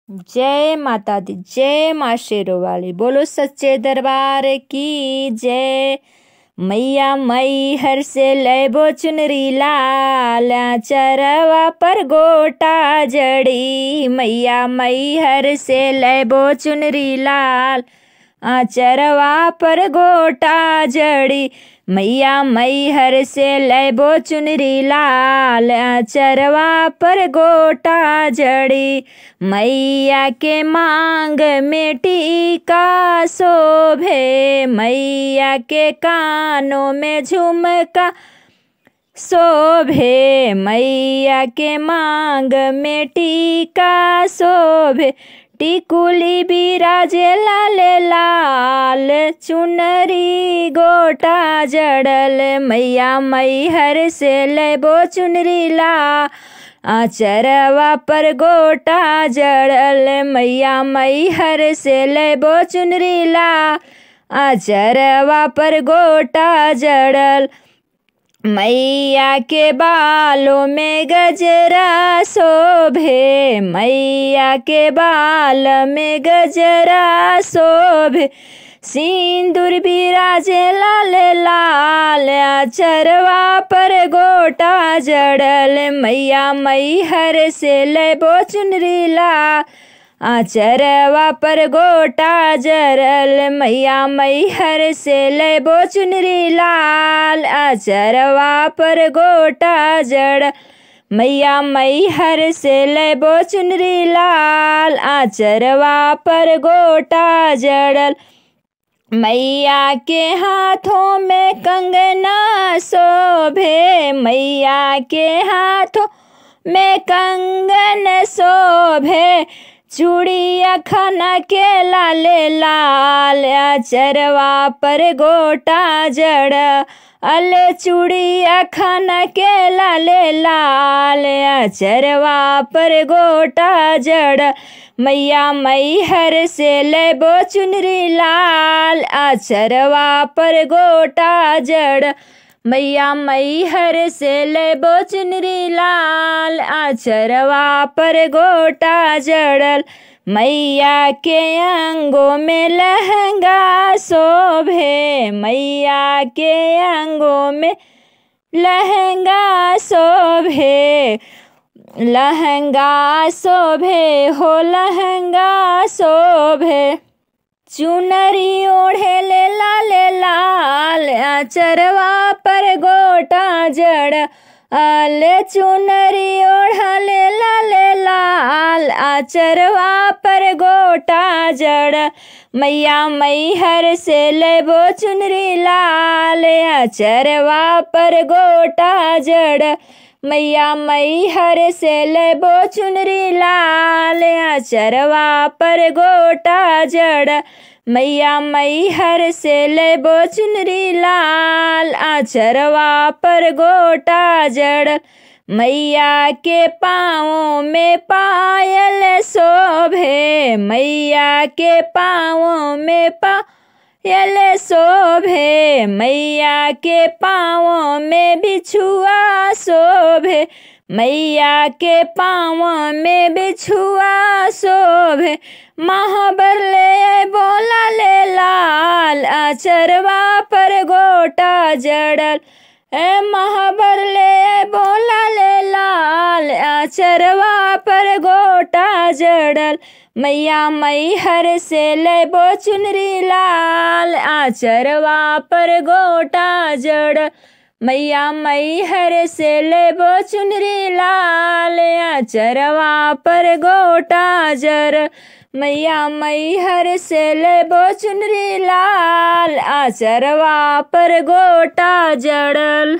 जय माता दी, जय माँ शेरों वाली। बोलो सच्चे दरबार की जय। मैया मई हर से लैबो चुनरी लाल, चरवा पर गोटा जड़ी। मैया मई हर से लैबो चुनरी लाल, चरवा पर गोटा जड़ी। मैया मई हर से लैबो चुनरी लाल, चरवा पर गोटा जड़ी। मैया के मांग में टीका शोभे, मैया के कानों में झुमका शोभे। मैया के मांग में टीका शोभे, टिकुली बिराजे लाल लाल, चुनरी गोटा जड़ल। मैया मई हर से लैबो चुनरी लाल, चरवा पर गोटा जड़ल। मैया मई हर से लैबो चुनरी लाल, चरवा पर गोटा जड़ल। मैया के बालों में गजरा शोभे, मैया के बाल में गजरा शोभे। सिंदूर बिराजे लाल लाल, चरवा पर गोटा जड़ल। मैया मई हर से लैबो चुनरी लाल, चरवा पर गोटा जड़ल। मैया मई हर से लैबो चुनरी लाल, चरवा पर गोटा जड़। मैया मई हर से लैबो चुनरी लाल, चरवा पर गोटा जड़ल। मैया के हाथों में कंगना शोभे, मैया के हाथों में कंगन शोभे। चूड़िया खाना के लाल लाल, चरवा पर गोटा जड़। अल चूड़िया खाना के लाल लाल, चरवा पर गोटा जड़। मैया मई हर से लैबो चुनरी लाल, चरवा पर गोटा जड़। मैया मई हर से लैबो चुनरी लाल, चरवा पर गोटा जड़ल। मैया के अंगों में लहंगा शोभे, मैया के अंगों में लहंगा शोभे। लहंगा शोभे हो लहंगा शोभे, चुनरी ओढ़े ले लाल लाल, चरवा पर गोटा जड़। अल चुनरी ओढ़ले लाल लाल, चरवा पर गोटा जड़। मैया मई हर से लैबो चुनरी लाल, चरवा पर गोटा जड़। मैया मई हर से लैबो चुनरी लाल, चरवा पर गोटा जड़। मैया मई हर से लैबो चुनरी लाल, चरवा पर गोटा जड़। मैया के पाँवों में पायल शोभे, मैया के पाँवों में पायल शोभे। मैया के पाँवों में बिछुआ शोभे, मैया के पाँवों में बिछुआ शोभे। महाबर ले बोला ले लाल, चरवा पर गोटा जड़ल। महाबर ले बोला ले लाल, चरवा पर गोटा जड़ल। मैया मई हर से लैबो चुनरी लाल, चरवा पर गोटा जड़। मैया मई हर से लैबो चुनरी लाल, चरवा पर गोटा जड़। मैया मई हर से लैबो चुनरी लाल, चरवा पर गोटा जड़ल।